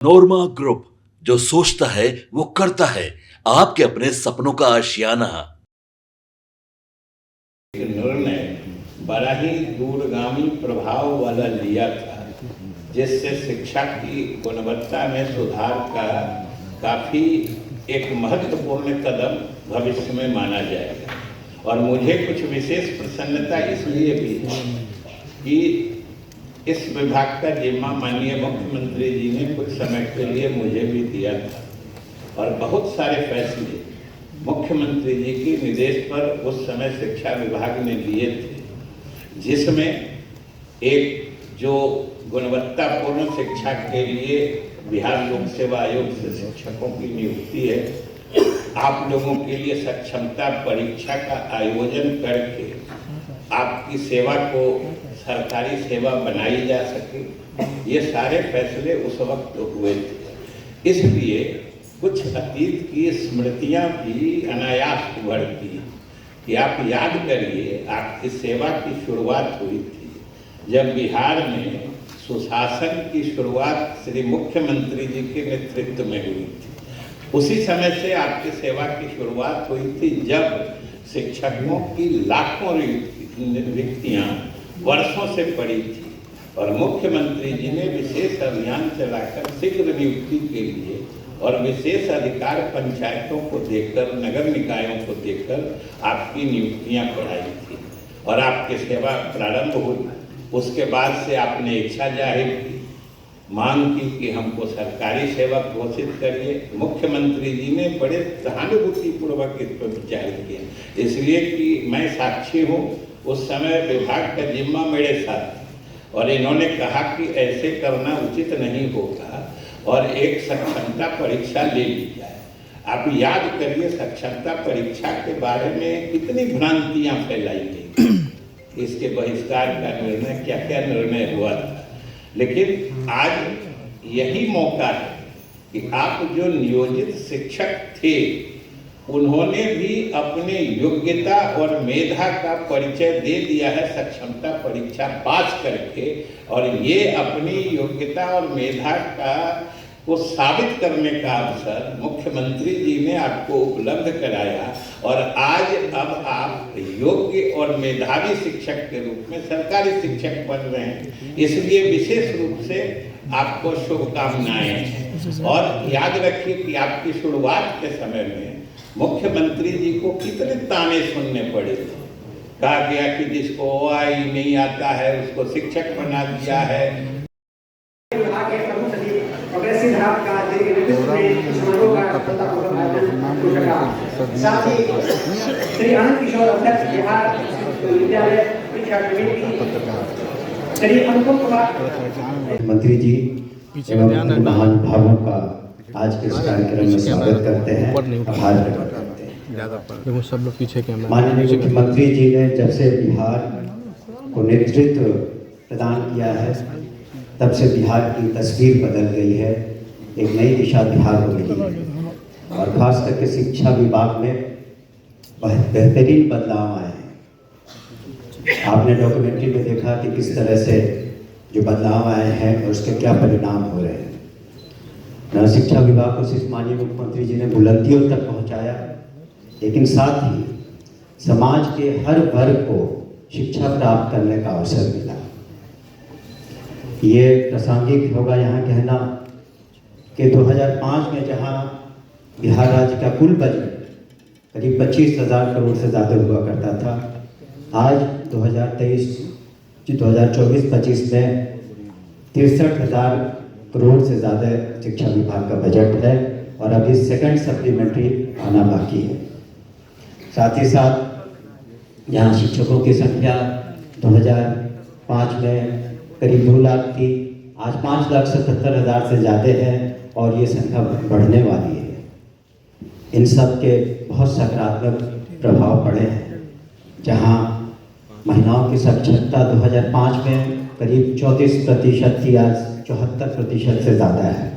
नोरमा group, जो सोचता है वो करता है। आपके अपने सपनों का आशियाना। निर्णय बड़ा ही दूरगामी प्रभाव वाला लिया था, जिससे शिक्षा की गुणवत्ता में सुधार का काफ़ी एक महत्वपूर्ण कदम भविष्य में माना जाएगा। और मुझे कुछ विशेष प्रसन्नता इसलिए भी है कि इस विभाग का जिम्मा माननीय मुख्यमंत्री जी ने कुछ समय के लिए मुझे भी दिया था और बहुत सारे फैसले मुख्यमंत्री जी के निर्देश पर उस समय शिक्षा विभाग ने लिए थे, जिसमें एक जो गुणवत्तापूर्ण शिक्षा के लिए बिहार लोक सेवा आयोग से शिक्षकों की नियुक्ति है, आप लोगों के लिए सक्षमता परीक्षा का आयोजन करके आपकी सेवा को सरकारी सेवा बनाई जा सके, ये सारे फैसले उस वक्त हुए थे। इसलिए कुछ अतीत की स्मृतियां भी अनायास उभरती हैं कि आप याद करिए, आपकी सेवा की शुरुआत हुई थी जब बिहार में सुशासन की शुरुआत श्री मुख्यमंत्री जी के नेतृत्व में हुई थी। उसी समय से आपकी सेवा की शुरुआत हुई थी जब शिक्षकों की लाखों रिक्तियां वर्षों से पड़ी थी और मुख्यमंत्री जी ने विशेष अभियान चलाकर शीघ्र नियुक्ति के लिए और विशेष अधिकार पंचायतों को देकर, नगर निकायों को देकर आपकी नियुक्तियां कराई थी और आपकी सेवा प्रारंभ हुई। उसके बाद से आपने इच्छा जाहिर की, मांग की कि हमको सरकारी सेवा घोषित करिए। मुख्यमंत्री जी ने बड़े सहानुभूतिपूर्वक इस पर विचार किया, इसलिए कि मैं साक्षी हूँ, उस समय विभाग का जिम्मा मेरे साथ और इन्होंने कहा कि ऐसे करना उचित नहीं होगा और एक सक्षमता परीक्षा ले ली जाए। आप याद करिए, सक्षमता परीक्षा के बारे में कितनी भ्रांतियां फैलाई गई, इसके बहिष्कार का निर्णय, क्या क्या निर्णय हुआ था। लेकिन आज यही मौका है कि आप जो नियोजित शिक्षक थे, उन्होंने भी अपने योग्यता और मेधा का परिचय दे दिया है सक्षमता परीक्षा पास करके, और ये अपनी योग्यता और मेधा का को साबित करने का अवसर मुख्यमंत्री जी ने आपको उपलब्ध कराया और आज अब आप योग्य और मेधावी शिक्षक के रूप में सरकारी शिक्षक बन रहे हैं। इसलिए विशेष रूप से आपको शुभकामनाएं हैं और याद रखिए कि आपकी शुरुआत के समय में मुख्यमंत्री जी को कितने ताने सुनने पड़े थे। कहा गया कि जिसको OI नहीं आता है उसको शिक्षक बना दिया है। साथ ही श्री आनंद किशोर अध्यक्ष बिहार विद्यालय शिक्षा समिति, श्री अनुपम कुमार मंत्री जी एवं महान भावों का आज के इस कार्यक्रम में स्वागत करते हैं, आभार प्रकट करते हैं। सब लोग पीछे माननीय मुख्यमंत्री जी ने जब से बिहार को नेतृत्व प्रदान किया है, तब से बिहार की तस्वीर बदल गई है, एक नई दिशा बिहार को मिली है और खास करके शिक्षा विभाग में बहुत बेहतरीन बदलाव आए हैं। आपने डॉक्यूमेंट्री में देखा कि किस तरह से जो बदलाव आए हैं और उसके क्या परिणाम हो रहे हैं। शिक्षा विभाग को सिर्फ माननीय मुख्यमंत्री जी ने बुलंदियों तक पहुंचाया, लेकिन साथ ही समाज के हर वर्ग को शिक्षा प्राप्त करने का अवसर मिला। ये प्रासंगिक होगा यहाँ कहना कि 2005 में जहाँ बिहार राज्य का कुल बजट करीब 25,000 करोड़ से ज़्यादा हुआ करता था, आज 2024-25 में 63,000 करोड़ से ज़्यादा शिक्षा विभाग का बजट है और अभी सेकंड सप्लीमेंट्री आना बाकी है। साथ ही साथ यहाँ शिक्षकों की संख्या 2005 में करीब 2 लाख थी, आज 5,77,000 से ज़्यादा है और ये संख्या बढ़ने वाली है। इन सब के बहुत सकारात्मक प्रभाव पड़े हैं। जहाँ महिलाओं की साक्षरता 2005 में करीब 34% थी, आज 74% से ज़्यादा है।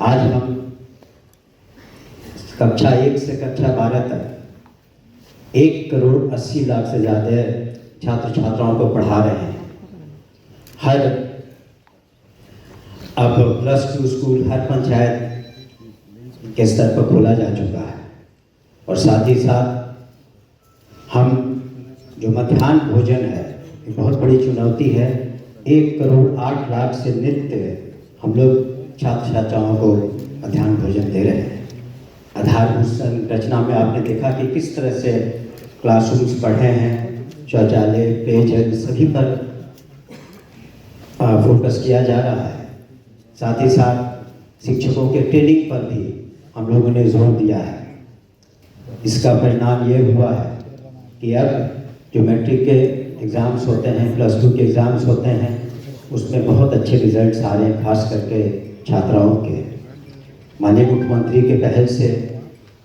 आज हम कक्षा 1 से कक्षा 12 तक 1,80,00,000 से ज़्यादा छात्र छात्राओं को पढ़ा रहे हैं। हर अब +2 स्कूल हर पंचायत के स्तर पर खोला जा चुका है और साथ ही साथ हम जो मध्याह्न भोजन है एक बहुत बड़ी चुनौती है। 1 करोड़ 8 लाख से नित्य हम लोग छात्र छात्राओं को मध्याह्न भोजन दे रहे हैं। आधारभूत संरचना में आपने देखा कि किस तरह से क्लासरूम्स बढ़े हैं, शौचालय, पेयजल सभी पर फोकस किया जा रहा है। साथ ही साथ शिक्षकों के ट्रेनिंग पर भी हम लोगों ने जोर दिया है। इसका परिणाम ये हुआ है कि अब जो मैट्रिक के एग्ज़ाम्स होते हैं, +2 के एग्ज़ाम्स होते हैं, उसमें बहुत अच्छे रिजल्ट्स आ रहे हैं, खास करके छात्राओं के। माननीय मुख्यमंत्री के पहल से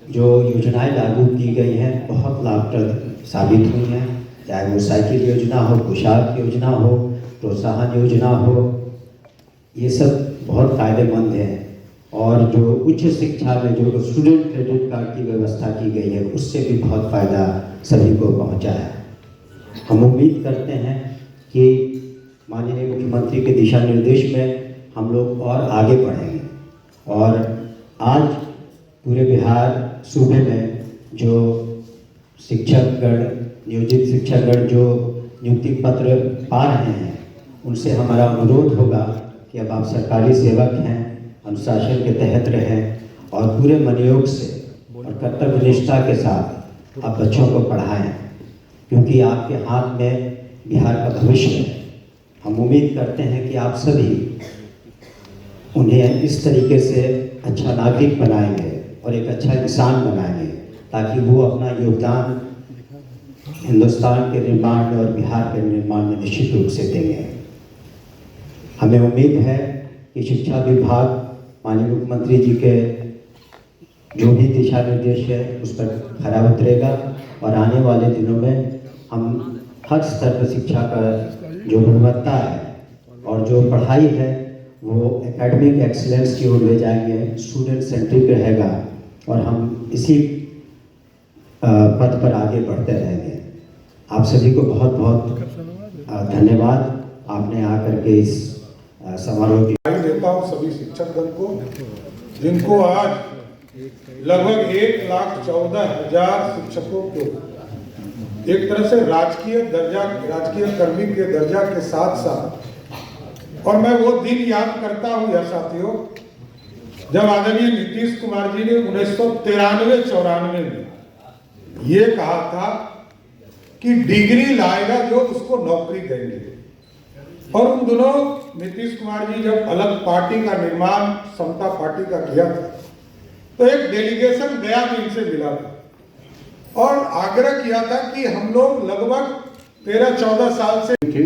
जो योजनाएं लागू की गई हैं बहुत लाभप्रद साबित हुई हैं, चाहे वो साइकिल योजना हो, पोशाक योजना हो, प्रोत्साहन योजना हो, ये सब बहुत फ़ायदेमंद हैं। और जो उच्च शिक्षा में जो स्टूडेंट क्रेडिट कार्ड की व्यवस्था की गई है उससे भी बहुत फ़ायदा सभी को पहुंचा है। हम उम्मीद करते हैं कि माननीय मुख्यमंत्री के दिशा निर्देश में हम लोग और आगे बढ़ेंगे और आज पूरे बिहार सूबे में जो शिक्षकगण, नियोजित शिक्षकगण जो नियुक्ति पत्र पा रहे हैं उनसे हमारा अनुरोध होगा कि अब आप सरकारी सेवक हैं, अनुशासन के तहत रहें और पूरे मनोयोग से और कर्तव्यनिष्ठा के साथ आप बच्चों को पढ़ाएं, क्योंकि आपके हाथ में बिहार का भविष्य है। हम उम्मीद करते हैं कि आप सभी उन्हें इस तरीके से अच्छा नागरिक बनाएंगे और एक अच्छा इंसान बनाएंगे ताकि वो अपना योगदान हिंदुस्तान के निर्माण में और बिहार के निर्माण में निश्चित रूप से देंगे। हमें उम्मीद है कि शिक्षा विभाग माननीय मुख्यमंत्री जी के जो भी दिशा निर्देश है उस पर खरा उतरेगा और आने वाले दिनों में हम हर स्तर पर शिक्षा का जो गुणवत्ता है और जो पढ़ाई है वो एकेडमिक एक्सीलेंस की ओर ले जाएंगे, स्टूडेंट सेंट्रिक रहेगा और हम इसी पथ पर आगे बढ़ते रहेंगे। आप सभी को बहुत बहुत धन्यवाद, आपने आकर के इस समारोह की देता हूँ सभी शिक्षकगण को, जिनको आज लगभग 1,14,000 शिक्षकों को एक तरह से राजकीय कर्मी के दर्जा के साथ साथ, और मैं वो दिन याद करता हूँ यार साथियों, जब आदरणीय नीतीश कुमार जी ने 1993-94 में ये कहा था कि डिग्री लाएगा जो उसको नौकरी देंगे। और उन दिनों नीतीश कुमार जी जब अलग पार्टी का निर्माण समता पार्टी का किया था तो एक डेलीगेशन गया में इनसे मिला था और आग्रह किया था कि हम लोग लगभग 13-14 साल से थे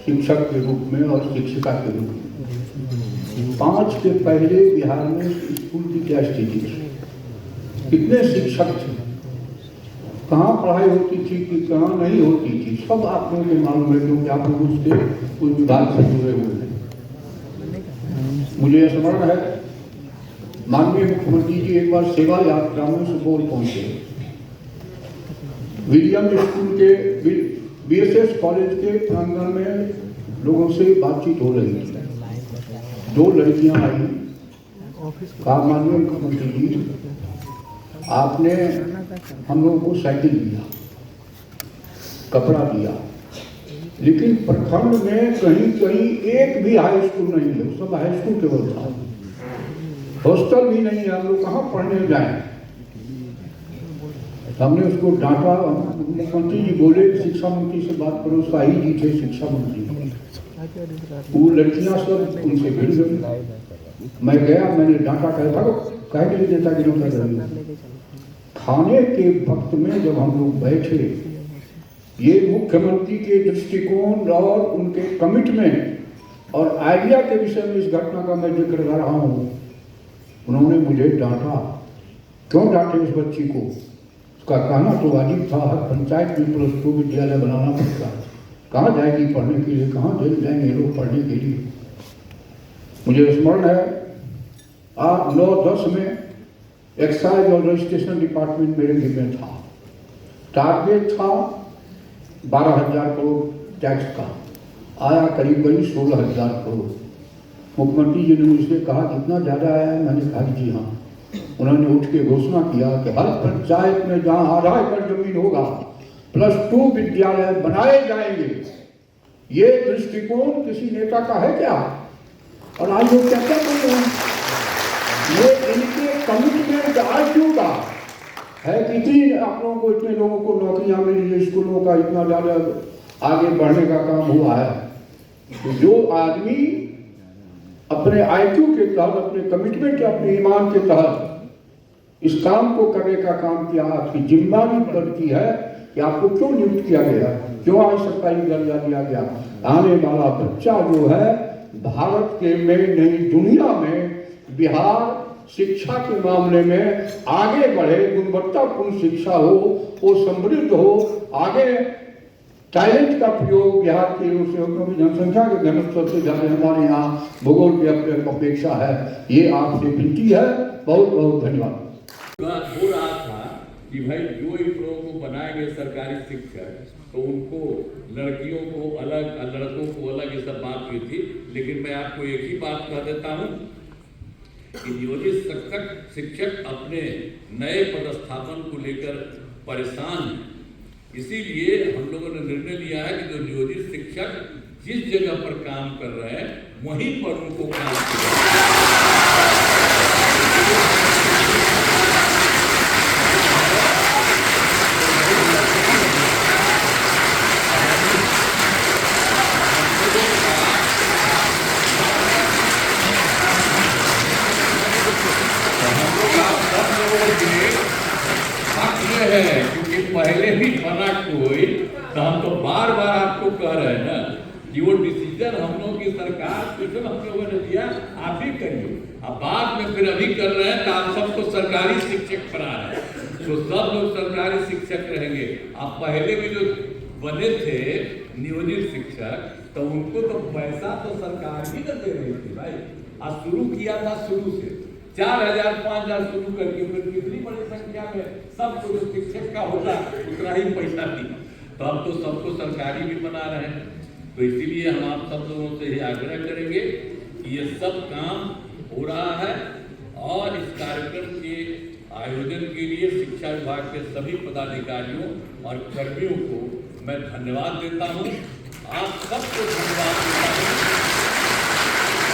शिक्षक के रूप में और शिक्षिका के रूप में। 5 के पहले बिहार में स्कूल की क्या स्थिति थी, कितने शिक्षक थे, कहाँ पढ़ाई होती थी कि कहाँ नहीं होती थी, सब आप लोगों को मालूम है क्योंकि आप लोग उसके उस विभाग से जुड़े हुए हैं। मुझे स्मरण है माननीय मुख्यमंत्री जी एक बार सेवा यात्रा में सुपौल पहुंचे। विलियम स्कूल के BSS कॉलेज के प्रांगण में लोगों से बातचीत हो रही थी। 2 लड़कियां आई, कहा माननीय मुख्यमंत्री जी आपने हम लोगों को साइकिल दिया, कपड़ा दिया, लेकिन प्रखंड में कहीं कहीं एक भी हाई स्कूल नहीं है, सब हाई स्कूल केवल था, हॉस्टल भी नहीं है, हम लोग कहाँ पढ़ने जाएं। हमने उसको डांटा। मुख्यमंत्री जी बोले शिक्षा मंत्री से बात करो, शाही जी थे शिक्षा मंत्री, वो लड़कियां सब उनसे भिड़ गई। मैं गया, मैंने डांटा, कह नहीं देता कि खाने के वक्त में जब हम लोग बैठे, ये मुख्यमंत्री के दृष्टिकोण और उनके कमिटमेंट और आइडिया के विषय में इस घटना का मैं जिक्र कर रहा हूँ। उन्होंने मुझे डांटा। क्यों डांटे उस बच्ची को? उसका कहना तो वाजिब था, हर पंचायत में +2 विद्यालय बनाना पड़ता है, कहाँ जाएगी पढ़ने के लिए, कहाँ जाएंगे लोग पढ़ने के लिए। मुझे स्मरण है 9-10 में एक्साइज और रजिस्ट्रेशन डिपार्टमेंट मेरे में था। टारगेट था 12,000 करोड़ टैक्स का, आया करीब 16,000 करोड़। मुख्यमंत्री जी ने मुझसे कहा कितना ज़्यादा है, मैंने कहा जी हाँ। उन्होंने उठ के घोषणा किया कि हर पंचायत में जहाँ आधा एकड़ जमीन होगा +2 विद्यालय बनाए जाएंगे। ये दृष्टिकोण किसी नेता का है क्या? और आज लोग क्या क्या बोल रहे हैं? ये इनके कमिटमेंट आईक्यू का है कि इतनी आप लोगों को, इतने लोगों को नौकरियां मिली है, स्कूलों का इतना ज़्यादा आगे बढ़ने का काम हुआ है। तो जो आदमी अपने आईक्यू के तहत, अपने कमिटमेंट, अपने ईमान के तहत इस काम को करने का काम किया, आपकी जिम्मेदारी बनती है कि आपको क्यों नियुक्त किया गया, क्यों आज सरकारी दर्जा दिया गया। आने वाला बच्चा जो है भारत के में नहीं दुनिया में बिहार शिक्षा के मामले में आगे बढ़े, गुणवत्तापूर्ण शिक्षा हो, वो समृद्ध हो, आगे टैलेंट का प्रयोग बिहार के क्योंकि जनसंख्या के घनत्व सबसे ज़्यादा हमारे यहाँ भूगोल की अपेक्षा है। ये आपसे विनती है। बहुत बहुत धन्यवाद। हो रहा था कि भाई जो इन लोगों को बनाएंगे सरकारी शिक्षक, तो उनको लड़कियों को अलग, लड़कों को अलग, ये सब बात हुई थी। लेकिन मैं आपको एक ही बात कह देता हूँ कि नियोजित शिक्षक अपने नए पदस्थापन को लेकर परेशान हैं। इसीलिए हम लोगों ने निर्णय लिया है कि जो नियोजित शिक्षक जिस जगह पर काम कर रहे हैं वहीं पर उनको काम किया। है क्योंकि पहले भी बना कोई, तो हम तो बार बार आपको कह रहे हैं ना कि वो डिसीजन हम लोगों की सरकार जो हम लोगों ने दिया आप ही करिए। अब बाद में फिर अभी कर रहे हैं तो आप सबको सरकारी शिक्षक बना रहे हैं, तो सब लोग सरकारी शिक्षक रहेंगे। अब पहले भी जो बने थे नियोजित शिक्षक, तो उनको तो पैसा तो सरकार ही न दे रही थी भाई। आज शुरू किया था, शुरू से 4000 5000 शुरू करके फिर कितनी बड़ी संख्या में सबको जो शिक्षक का होगा उतना ही पैसा दी। तो अब तो सबको सरकारी भी बना रहे हैं। तो इसीलिए हम आप सब लोगों से ये आग्रह करेंगे कि ये सब काम हो रहा है, और इस कार्यक्रम के आयोजन के लिए शिक्षा विभाग के सभी पदाधिकारियों और कर्मियों को मैं धन्यवाद देता हूँ। आप सबको धन्यवाद देता हूँ,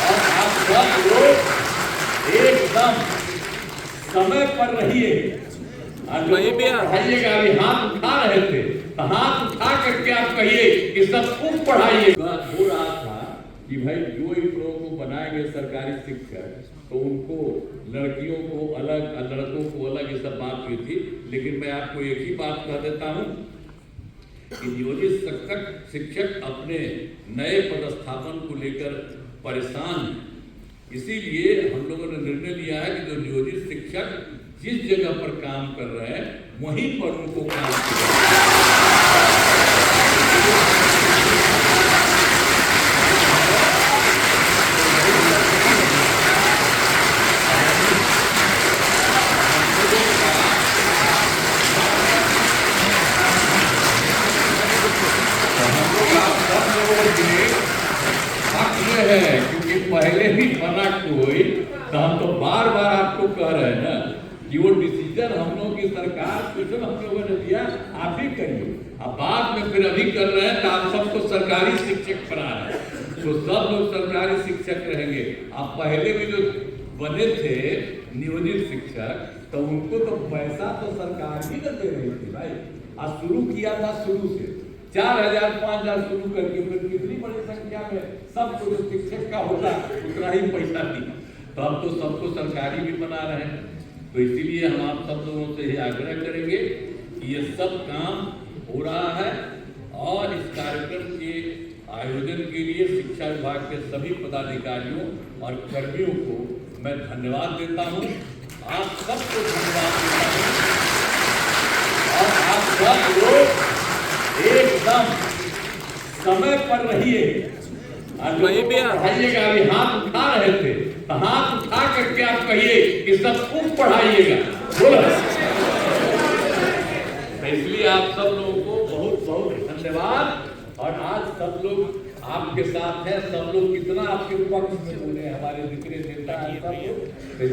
और आप सब लोग एकदम समय पर रहिए। पढ़ाइएगा, अभी हाथ उठा रहे थे तो हाथ उठा करके आप कहिए कि सब खूब पढ़ाइए। हो रहा था कि भाई जो इन लोगों को बनाएंगे सरकारी शिक्षक, तो उनको लड़कियों को अलग, लड़कों को अलग, ये सब बात हुई थी। लेकिन मैं आपको एक ही बात कह देता हूँ कि नियोजित शिक्षक अपने नए पदस्थापन को लेकर परेशान हैं। इसीलिए हम लोगों ने निर्णय लिया है कि जो नियोजित शिक्षक जिस जगह पर काम कर रहे हैं वहीं पर उनको काम किया। है क्योंकि पहले भी बना कोई, तो हम तो बार बार आपको कह रहे हैं ना कि वो डिसीजन हम लोगों की सरकार जो हम लोगों ने दिया आप ही करिए। अब बाद में फिर अभी कर रहे हैं तो आप सबको सरकारी शिक्षक बना रहे हैं, तो सब लोग सरकारी शिक्षक रहेंगे। अब पहले भी जो बने थे नियोजित शिक्षक, तो उनको तो पैसा तो सरकार ही न दे रही थी भाई। आज शुरू किया था, शुरू से 4000 5000 शुरू करके फिर कितनी बड़ी संख्या में सबको जो शिक्षक का होगा उतना ही पैसा दी। तो अब तो सबको सरकारी भी बना रहे हैं। तो इसीलिए हम आप सब लोगों से ये आग्रह करेंगे कि ये सब काम हो रहा है, और इस कार्यक्रम के आयोजन के लिए शिक्षा विभाग के सभी पदाधिकारियों और कर्मियों को मैं धन्यवाद देता हूँ। आप सबको धन्यवाद देता हूँ, और आप सब लोग एकदम समय पर रहिए। पढ़ाइएगा, अभी हाथ उठा रहे थे तो हाथ उठा करके आप कहिए कि सब खूब पढ़ाइएगा। इसलिए आप सब लोगों को बहुत बहुत धन्यवाद। और आज सब लोग आपके साथ है, सब लोग कितना आपके पक्ष में बोले, हमारे जितने नेता हैं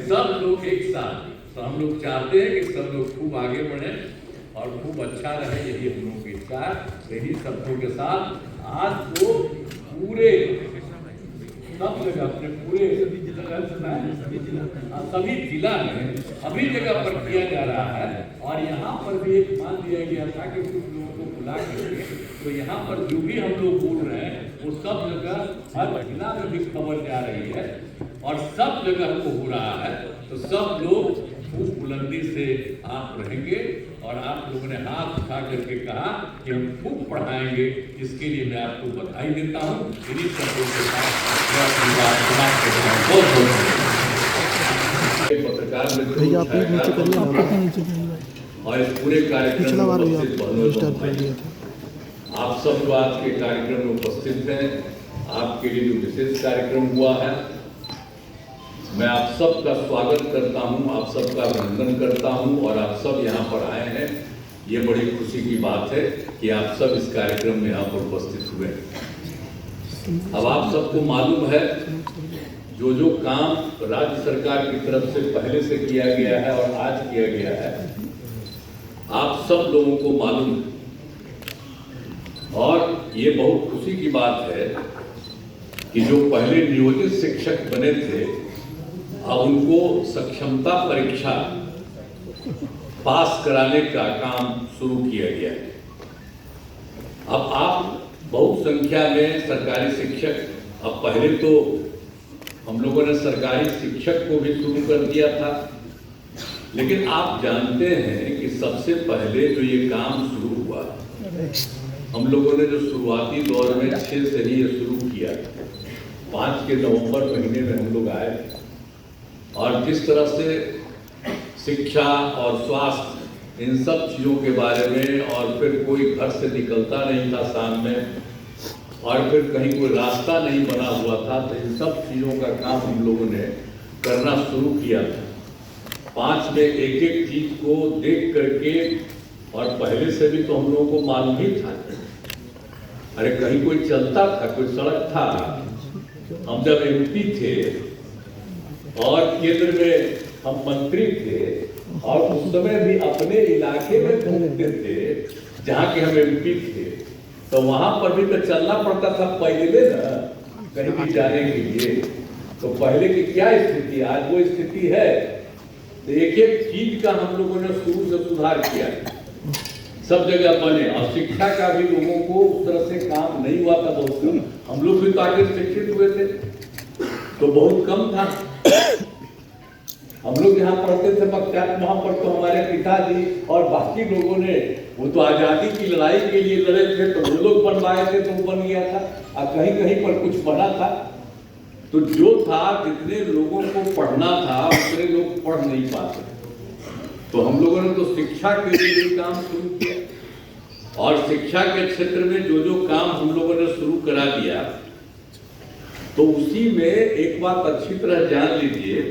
सब लोग एक साथ। तो हम लोग चाहते हैं कि सब लोग खूब आगे बढ़े और खूब अच्छा रहे, यही हम लोगों की इच्छा है। यही शब्दों के साथ आज तो पूरे सब जगह अपने पूरे सभी जिला में सभी जगह पर किया जा रहा है। और यहाँ पर भी एक मान दिया गया था कि कुछ लोगों को बुला करके, तो यहाँ पर जो भी हम लोग बोल रहे हैं वो सब जगह हर जिला में भी खबर जा रही है और सब जगह को हो रहा है। तो सब लोग खूब बुलंदी से आप रहेंगे और आप लोगों ने हाथ उठा करके कहा कि हम खूब पढ़ाएंगे, इसके लिए मैं आपको बधाई देता हूँ। इन्हीं शब्दों के साथ मैं अपनी बात समाप्त करता हूँ। बहुत बहुत पत्रकार और इस पूरे कार्यक्रम में उपस्थित बहनों, आप सब जो आज के कार्यक्रम में उपस्थित हैं, आपके लिए जो विशेष कार्यक्रम हुआ है, मैं आप सबका स्वागत करता हूं, आप सबका अभिनंदन करता हूं और आप सब यहां पर आए हैं। ये बड़ी खुशी की बात है कि आप सब इस कार्यक्रम में यहां पर उपस्थित हुए। अब आप सबको मालूम है जो काम राज्य सरकार की तरफ से पहले से किया गया है और आज किया गया है, आप सब लोगों को मालूम है। और ये बहुत खुशी की बात है कि जो पहले नियोजित शिक्षक बने थे, अब उनको सक्षमता परीक्षा पास कराने का काम शुरू किया गया है। अब आप बहुत संख्या में सरकारी शिक्षक, अब पहले तो हम लोगों ने सरकारी शिक्षक को भी शुरू कर दिया था, लेकिन आप जानते हैं कि सबसे पहले जो ये काम शुरू हुआ, हम लोगों ने जो शुरुआती दौर में 6 से ही ये शुरू किया, 5 के नवंबर महीने में हम लोग आए और जिस तरह से शिक्षा और स्वास्थ्य इन सब चीज़ों के बारे में, और फिर कोई घर से निकलता नहीं था शाम में और फिर कहीं कोई रास्ता नहीं बना हुआ था, तो इन सब चीज़ों का काम हम लोगों ने करना शुरू किया था। 5 में एक एक चीज़ को देख करके, और पहले से भी तो हम लोगों को मालूम ही था, अरे कहीं कोई चलता था, कोई सड़क था। हम जब एमपी थे और केंद्र में हम मंत्री थे और उस समय भी अपने इलाके में घूमते थे जहाँ के हम एमपी थे, तो वहां पर भी तो चलना पड़ता था पहले ना, कहीं भी जाने के लिए। तो पहले की क्या स्थिति, आज वो स्थिति है। तो एक एक चीज का हम लोगों ने शुरू से सुधार किया, सब जगह बने। और शिक्षा का भी लोगों को उस तरह से काम नहीं हुआ था, बहुत कम। हम लोग भी तो आगे शिक्षित हुए थे तो बहुत कम था। हम लोग यहाँ पढ़ते थे बख्तियार, वहां पर तो हमारे पिताजी और बाकी लोगों ने, वो तो आजादी की लड़ाई के लिए लड़े थे, तो वो लोग बनवाए थे तो वो बन गया था, और कहीं कहीं पर कुछ बना था। तो जो था, जितने लोगों को पढ़ना था उतने लोग पढ़ नहीं पाते। तो हम लोगों ने तो शिक्षा के लिए काम शुरू किया और शिक्षा के क्षेत्र में जो काम हम लोगों ने शुरू करा दिया, तो उसी में एक बात अच्छी तरह जान लीजिए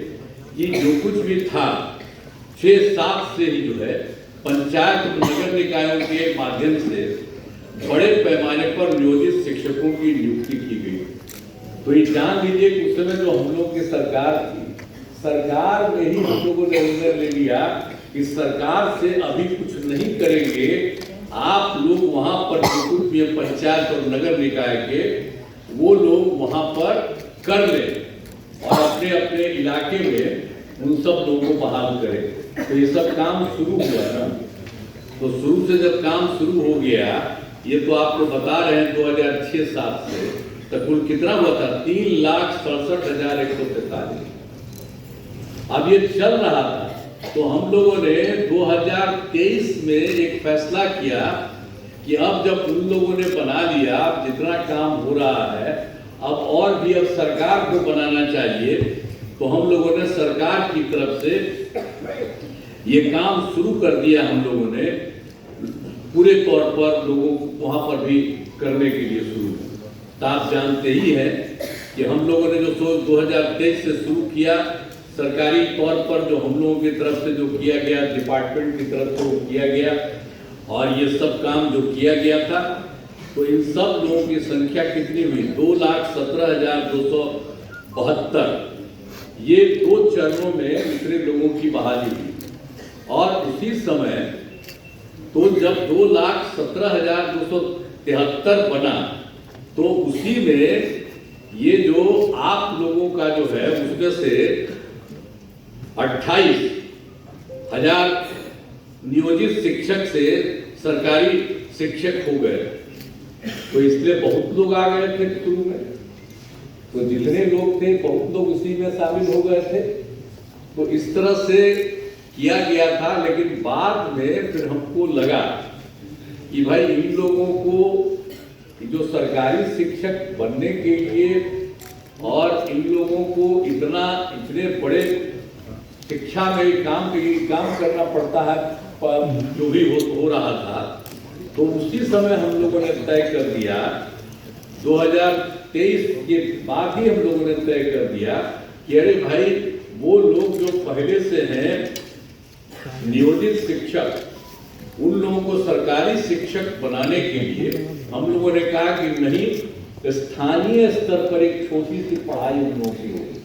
कि जो कुछ भी था 6-7 से ही जो है पंचायत नगर निकायों के माध्यम से बड़े पैमाने पर नियोजित शिक्षकों की नियुक्ति की गई। तो ये जान लीजिए कि उस समय जो हम लोग की सरकार थी, सरकार में ही हम लोगों ने निर्णय ले लिया कि सरकार से अभी कुछ नहीं करेंगे, आप लोग वहां पर पंचायत और नगर निकाय के वो लोग वहां पर कर ले और अपने अपने इलाके में उन सब लोगों को बहाल करें। तो ये सब काम शुरू हुआ ना, तो शुरू से जब काम शुरू हो गया, ये तो आपको बता रहे हैं 2006-07 से तो कुल कितना हुआ था, 3,67,143। अब ये चल रहा था, तो हम लोगों ने 2023 में एक फैसला किया कि अब जब उन लोगों ने बना लिया, अब जितना काम हो रहा है अब और भी अब सरकार को बनाना चाहिए। तो हम लोगों ने सरकार की तरफ से ये काम शुरू कर दिया, हम लोगों ने पूरे तौर पर लोगों को वहां पर भी करने के लिए शुरू। तो आप जानते ही हैं कि हम लोगों ने जो 2023 से शुरू किया, सरकारी तौर पर जो हम लोगों की तरफ से जो किया गया, डिपार्टमेंट की तरफ से वो किया गया, और ये सब काम जो किया गया था तो इन सब लोगों की संख्या कितनी हुई? 2,17,272। ये 2 चरणों में इतने लोगों की बहाली हुई। और उसी समय तो जब 2,17,273 बना, तो उसी में ये जो आप लोगों का जो है उसमें से 28,000 नियोजित शिक्षक से सरकारी शिक्षक हो गए। तो इसलिए बहुत लोग आ गए थे शुरू में, तो जितने लोग थे बहुत लोग उसी में शामिल हो गए थे। तो इस तरह से किया गया था। लेकिन बाद में फिर हमको लगा कि भाई इन लोगों को जो सरकारी शिक्षक बनने के लिए और इन लोगों को इतने बड़े शिक्षा में काम करना पड़ता है, जो भी हो रहा था। तो उसी समय हम लोगों ने तय कर दिया, 2023 के बाद ही हम लोगों ने तय कर दिया कि अरे भाई वो लोग जो पहले से हैं नियोजित शिक्षक, उन लोगों को सरकारी शिक्षक बनाने के लिए हम लोगों ने कहा कि नहीं, स्थानीय स्तर पर एक छोटी सी पढ़ाई उन लोगों की होगी।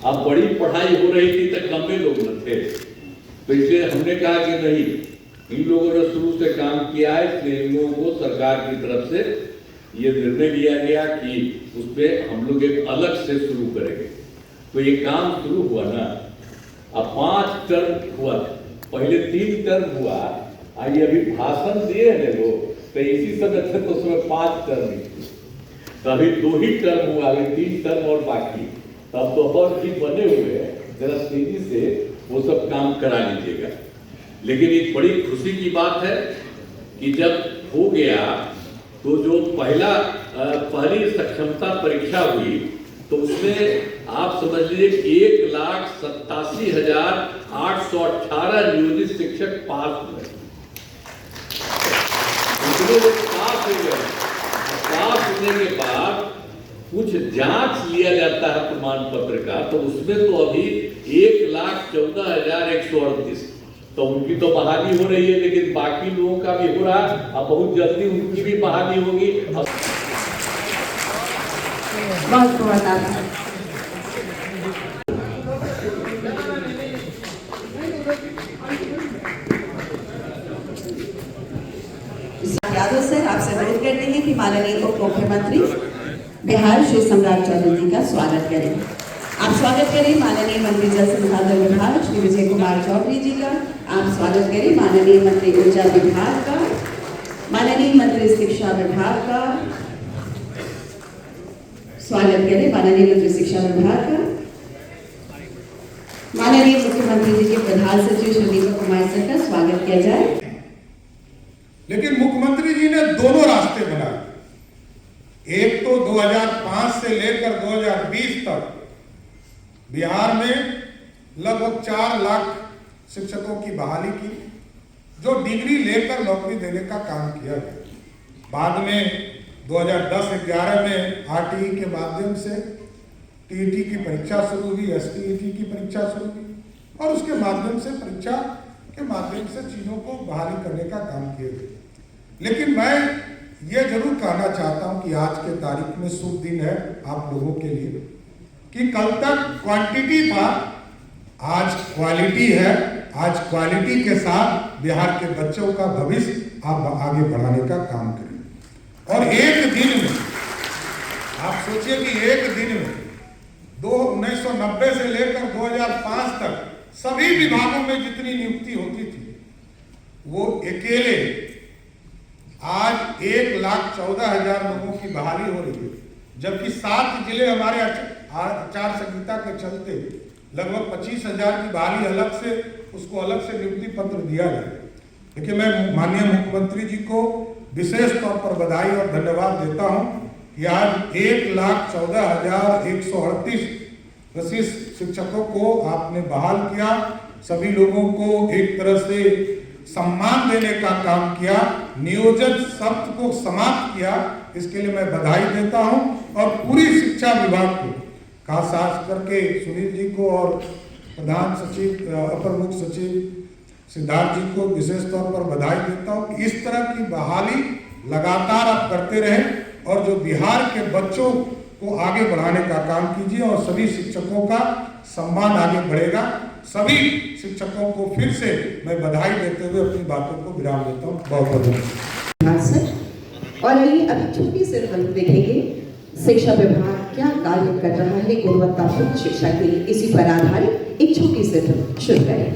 अब बड़ी पढ़ाई हो रही थी तक लंबे लोग न थे, तो इसलिए हमने कहा कि नहीं, इन लोगों ने शुरू से काम किया है, इसलिए इन लोगों को सरकार की तरफ से ये निर्णय लिया गया कि उसपे हम लोग एक अलग से शुरू करेंगे। तो ये काम शुरू हुआ ना, अब 5 टर्म हुआ, पहले 3 टर्म हुआ, आइए अभी भाषण दिए हैं लोग, तो इसी समय थे तो उसमें 5 टर्म ही, तो अभी 2 ही टर्म हुआ, अभी 3 टर्म और बाकी। तब तो और भी बने हुए हैं, जरा तेजी से वो सब काम करा लीजिएगा। लेकिन एक बड़ी खुशी की बात है कि जब हो गया तो जो पहली सक्षमता परीक्षा हुई, तो उसमें आप समझ लीजिए 1,87,818 नियोजित शिक्षक पास हुए। उसमें लोग पास हो गए। पास होने के बाद कुछ जांच लिया जाता है प्रमाण पत्र का, तो उसमें तो अभी 1,14,138, तो उनकी तो बहाली हो रही है, लेकिन बाकी लोगों का भी हो रहा है। अब बहुत जल्दी उनकी भी बहाली होगी। बहुत बहुत आभार। यादव सर, आपसे अनुरोध करते हैं कि माननीय उप मुख्यमंत्री बिहार श्री सम्राट चौधरी जी का स्वागत करें। आप स्वागत करें माननीय मंत्री जल संसाधन विभाग श्री विजय कुमार चौधरी जी का। आप स्वागत करें माननीय मंत्री ऊर्जा विभाग का, माननीय मंत्री शिक्षा विभाग का। स्वागत करें माननीय मंत्री शिक्षा विभाग का। माननीय मुख्यमंत्री जी के प्रधान सचिव श्री दीपक कुमार सर का स्वागत किया जाए। लेकिन मुख्यमंत्री जी ने दोनों रास्ते बनाए। एक तो 2005 से लेकर 2020 तक बिहार में लगभग 4 लाख शिक्षकों की बहाली की, जो डिग्री लेकर नौकरी देने का काम किया गया। बाद में 2010-11 में आरटीई के माध्यम से टीईटी की परीक्षा शुरू हुई, एसटीईटी की परीक्षा शुरू हुई, और उसके माध्यम से परीक्षा के माध्यम से चीजों को बहाली करने का काम किया गया। लेकिन मैं ये जरूर कहना चाहता हूं कि आज के तारीख में शुभ दिन है आप लोगों के लिए, कि कल तक क्वांटिटी था, आज क्वालिटी है। आज क्वालिटी के साथ बिहार के बच्चों का भविष्य आप आगे बढ़ाने का काम करें। और एक दिन में आप सोचिए कि एक दिन में 1990 से लेकर 2005 तक सभी विभागों में जितनी नियुक्ति होती थी, वो अकेले आज 1,14,000 लोगों की बहाली हो रही है। जबकि 7 जिले हमारे आचार संहिता के चलते लगभग 25,000 की बहाली अलग से, उसको अलग से नियुक्ति पत्र दिया गया। लेकिन मैं माननीय मुख्यमंत्री जी को विशेष तौर पर बधाई और धन्यवाद देता हूं कि आज 1,14,138 वरिष्ठ शिक्षकों को आपने बहाल किया, सभी लोगों को एक तरह से सम्मान देने का काम किया, नियोजन शब्द को समाप्त किया। इसके लिए मैं बधाई देता हूं और पूरी शिक्षा विभाग को, खास करके सुनील जी को और प्रधान सचिव अपर मुख्य सचिव सिद्धार्थ जी को विशेष तौर पर बधाई देता हूं कि इस तरह की बहाली लगातार आप करते रहें और जो बिहार के बच्चों को आगे बढ़ाने का काम कीजिए और सभी शिक्षकों का सम्मान आगे बढ़ेगा। सभी शिक्षकों को फिर से मैं बधाई देते हुए अपनी बातों को विराम देता हूँ। बहुत बहुत धन्यवाद। और आइए अभी छोटी सी हम देखेंगे शिक्षा विभाग क्या कार्य कर रहा है गुणवत्तापूर्ण शिक्षा के लिए। इसी पर आधारित एक छोटी सी फिल्म शुरू करें।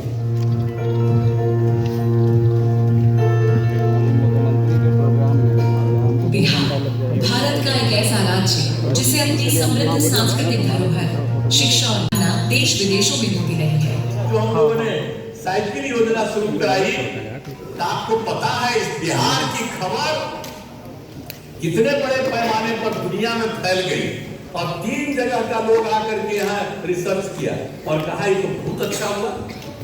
बिहार भारत का एक ऐसा राज्य जिसे अपनी समृद्ध सांस्कृतिक धरोहर, शिक्षा और देश विदेशों में होती रही है। जो हम लोगों ने साइकिल योजना शुरू कराई, तो आपको पता है इस बिहार की खबर कितने बड़े पैमाने पर दुनिया में फैल गई और 3 जगह का लोग आकर के यहाँ रिसर्च किया और कहा ये तो बहुत अच्छा हुआ।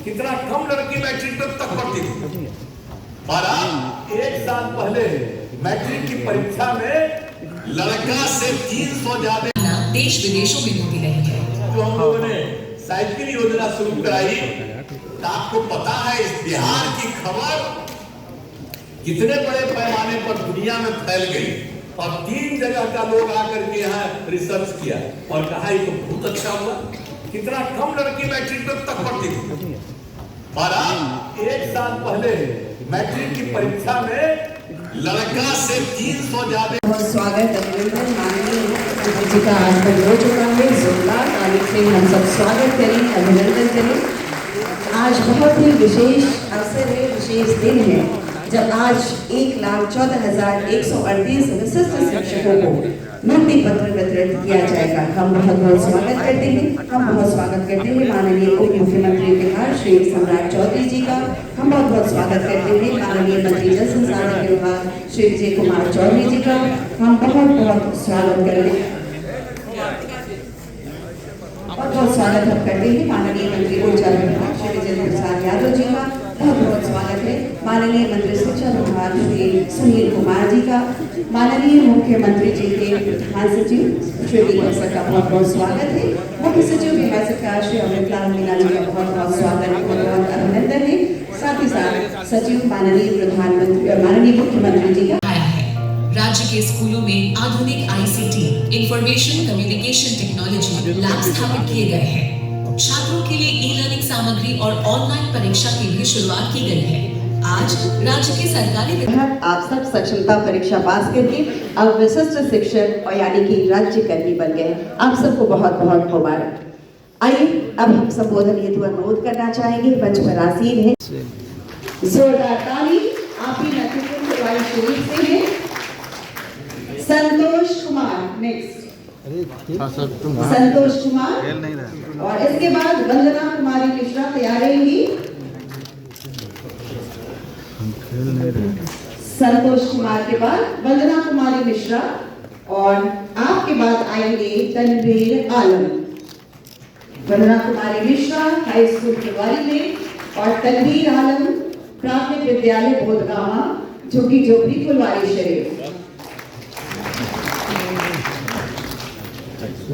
कितना कम लड़की मैट्रिक तक पढ़ती थी और अब 1 साल पहले मैट्रिक की परीक्षा में लड़का से 300 ज्यादा देश विदेशों में होती रही है। जो हम लोगों ने साइकिल योजना शुरू कराई, तो आपको पता है इस बिहार की खबर कितने बड़े पैमाने पर दुनिया में फैल गई और 3 जगह का लोग आकर के यहाँ रिसर्च किया और कहा ये तो बहुत अच्छा हुआ। कितना कम लड़की मैट्रिक तक पढ़ती थी और अब 1 साल पहले मैट्रिक की परीक्षा में लड़का से 300 ज्यादा। बहुत स्वागत अभिनंदन माननीय मुख्यमंत्री जी का आज तक हो चुका है। जोरदार ताली से हम सब स्वागत करें, अभिनंदन करें। आज बहुत ही विशेष अवसर है, विशेष दिन है जब आज 1,14,138 विशिष्ट शिक्षकों को नियुक्ति पत्र वितरित किया जाएगा। हम बहुत बहुत स्वागत करते हैं माननीय उप मुख्यमंत्री बिहार श्री सम्राट चौधरी जी का। हम बहुत बहुत स्वागत करते हैं माननीय मंत्री जल संसाधन विभाग श्री विजय कुमार चौधरी जी का। हम बहुत बहुत स्वागत करते हैं माननीय मंत्री ऊर्जा विभाग श्री विजय प्रसाद यादव जी का। बहुत बहुत स्वागत है माननीय मंत्री शिक्षा विभाग श्री सुनील कुमार जी का। माननीय मुख्यमंत्री जी के प्रधान सचिव श्री दीपक सर का बहुत बहुत स्वागत है। मुख्य सचिव बिहार सरकार श्री अमृतलाल मीणा जी का बहुत बहुत स्वागत, बहुत बहुत अभिनंदन है। साथ ही साथ सचिव माननीय प्रधानमंत्री माननीय मुख्यमंत्री जी का आया है। राज्य के स्कूलों में आधुनिक ICT information communication technology lab स्थापित किए गए हैं। छात्रों के लिए ई-लर्निंग सामग्री और ऑनलाइन परीक्षा की भी शुरुआत की गई है। आज राज्य के सरकारी आप सब सक्षमता परीक्षा पास करके अब विशिष्ट शिक्षक और यानी कि राज्य कर्मी बन गए। आप सबको बहुत बहुत मुबारक। आइए अब हम संबोधन हेतु अनुरोध करना चाहेंगे। मंच पर आसीन है जोरदार ताली आप ही नतीजों के वाली शरीफ से है संतोष कुमार। नेक्स्ट संतोष कुमार और इसके बाद वंदना कुमारी मिश्रा तैयार रहेंगी। संतोष कुमार के बाद वंदना कुमारी मिश्रा और आपके बाद आएंगे तनवीर आलम। वंदना कुमारी मिश्रा हाई स्कूल फुलवारी में और तनवीर आलम प्राथमिक विद्यालय बोधगामा झुग्गी झोपड़ी फुलवारी शरीफ।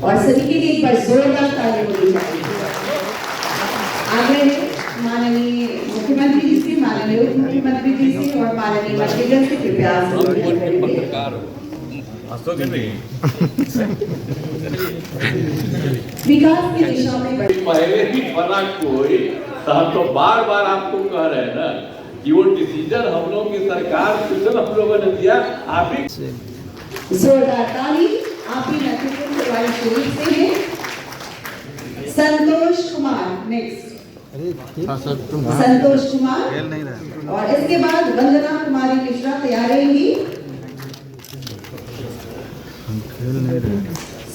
और सभी के लिए एक बार जोरदार ताली होनी चाहिए। आगे माननीय मुख्यमंत्री जी से, माननीय उप मुख्यमंत्री जी से और माननीय मंत्रीगण से कृपया विकास की दिशा में पहले ही बना कोई, तो हम तो बार बार आपको कह रहे हैं ना कि वो डिसीजन हम लोगों की सरकार हम लोगों ने दिया। आप ही जोरदार ताली आप ही नतीजों के वाली शरीफ से है संतोष कुमार। नेक्स्ट संतोष कुमार और इसके बाद वंदना कुमारी मिश्रा तैयार रहेंगी।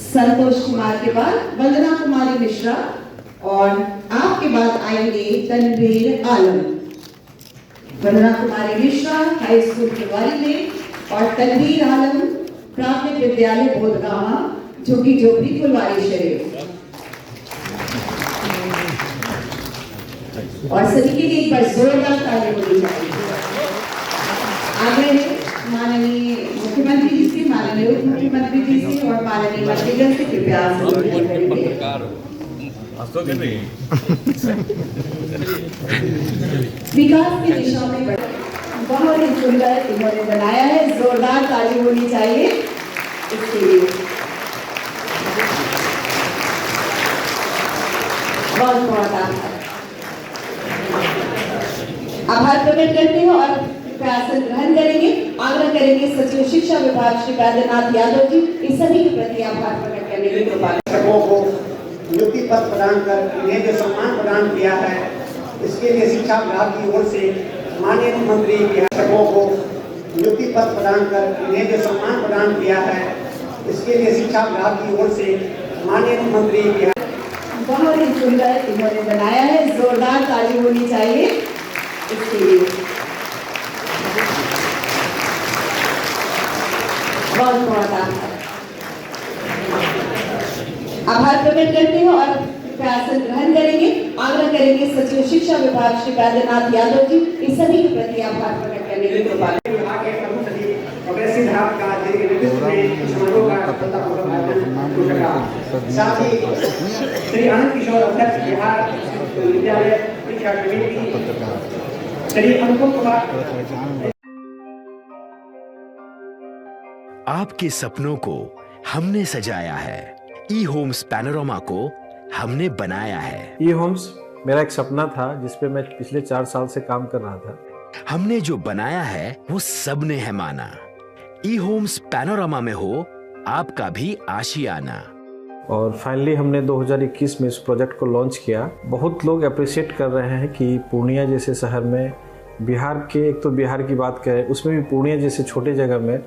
संतोष कुमार के बाद वंदना कुमारी मिश्रा और आपके बाद आएंगे तनवीर आलम। वंदना कुमारी मिश्रा हाई स्कूल फुलवारी में और तनवीर आलम प्राथमिक विद्यालय बोधगामा झुग्गी झोपड़ी फुलवारी शरीफ। और सभी के लिए एक बार जोरदार ताली होनी चाहिए। आगे माननीय मुख्यमंत्री जी से, माननीय उप मुख्यमंत्री जी से और माननीय मंत्रीगण से कृपया विकास की दिशा में बहुत ही सुंदर इन्होंने बनाया है, जोरदार ताली होनी चाहिए इसके लिए। बहुत बहुत आभार प्रकट करते हैं और आसन ग्रहण करेंगे। आग्रह करेंगे सचिव शिक्षा विभाग श्री बैद्यनाथ यादव जी इस सभी के प्रति आभार प्रकट करने की कृपा शिक्षकों को नियुक्ति पत्र प्रदान कर इन्हें जो सम्मान प्रदान किया है, इसके लिए शिक्षा विभाग की ओर से माननीय मुख्यमंत्री शिक्षकों को नियुक्ति पत्र प्रदान कर इन्हें जो सम्मान प्रदान किया है, इसके लिए शिक्षा विभाग की ओर से माननीय मुख्यमंत्री बहुत ही सुंदर इन्होंने बनाया है, जोरदार ताली होनी चाहिए इसके लिए। बहुत बहुत आभार प्रकट करते हैं और आसन ग्रहण करेंगे। आग्रह करेंगे सचिव शिक्षा विभाग श्री बैद्यनाथ यादव जी इस सभी के प्रति आभार प्रकट करने की कृपा विभाग के प्रमुख सचिव अग्रसित धाम का जिनके नेतृत्व में समारोह का सफलतापूर्वक आयोजन हो सका। साथ ही श्री आनंद किशोर अध्यक्ष बिहार विश्वविद्यालय परीक्षा समिति श्री अनुपम कुमार। आपके सपनों को हमने सजाया है, ई होम्स पैनोरमा को हमने बनाया है। ई होम्स मेरा एक सपना था जिस पे मैं पिछले 4 साल से काम कर रहा था। हमने जो बनाया है वो सबने है माना। ई होम्स पैनोरमा में हो आपका भी आशियाना। और फाइनली हमने 2021 में इस प्रोजेक्ट को लॉन्च किया। बहुत लोग अप्रिशिएट कर रहे हैं कि पूर्णिया जैसे शहर में बिहार के, एक तो बिहार की बात करें उसमें भी पूर्णिया जैसे छोटे जगह में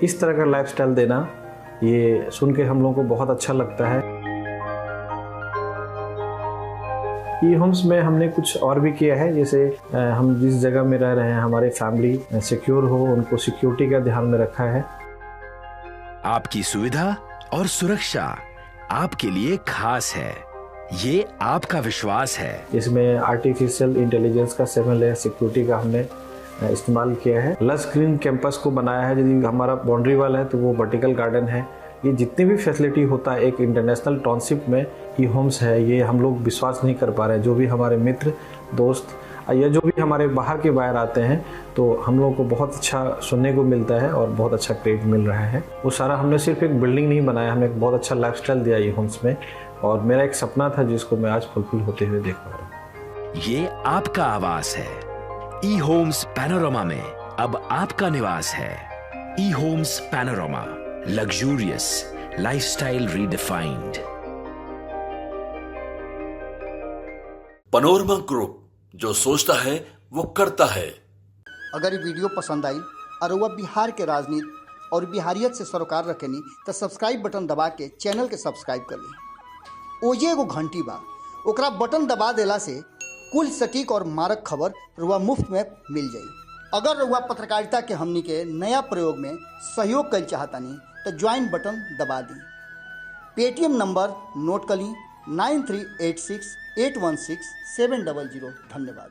इस तरह का लाइफस्टाइल देना, ये सुन के हम लोगों को बहुत अच्छा लगता है। ई होम्स में हमने कुछ और भी किया है, जैसे हम जिस जगह में रह रहे हैं हमारे फैमिली सिक्योर हो, उनको सिक्योरिटी का ध्यान में रखा है। आपकी सुविधा और सुरक्षा आपके लिए खास है, ये आपका विश्वास है। इसमें आर्टिफिशियल इंटेलिजेंस का 7 लेयर सिक्योरिटी का हमने इस्तेमाल किया है। लस ग्रीन कैंपस को बनाया है। यदि हमारा बाउंड्री वाल है तो वो वर्टिकल गार्डन है। ये जितनी भी फैसिलिटी होता है एक इंटरनेशनल टाउनशिप में ई होम्स है, ये हम लोग विश्वास नहीं कर पा रहे हैं। जो भी हमारे मित्र दोस्त या जो भी हमारे बाहर के बाहर आते हैं तो हम लोगों को बहुत अच्छा सुनने को मिलता है और बहुत अच्छा क्रेडिट मिल रहा है। वो सारा हमने सिर्फ एक बिल्डिंग नहीं बनाया, हमें एक बहुत अच्छा लाइफस्टाइल दिया ई होम्स में, और मेरा एक सपना था जिसको मैं आज फुलफिल होते हुए देख पा रहा हूँ। ये आपका आवास है। ई होम्स पैनोरमा में अब आपका निवास है। E Homes Panorama, luxurious lifestyle redefined. Panorama Group, जो सोचता है वो करता है। अगर ये वीडियो पसंद आई और वह बिहार के राजनीति और बिहारियत से सरोकार रखेनी तो सब्सक्राइब बटन दबा के चैनल के सब्सक्राइब कर ली। ओजे एगो घंटी बा, ओकरा बटन दबा देला से कुल सटीक और मारक खबर रुआ मुफ्त में मिल जाई। अगर रुआ पत्रकारिता के हमनी के नया प्रयोग में सहयोग कर चाहतानी तो ज्वाइन बटन दबा दी। पेटीएम नंबर नोट कर ली 9386816700। धन्यवाद।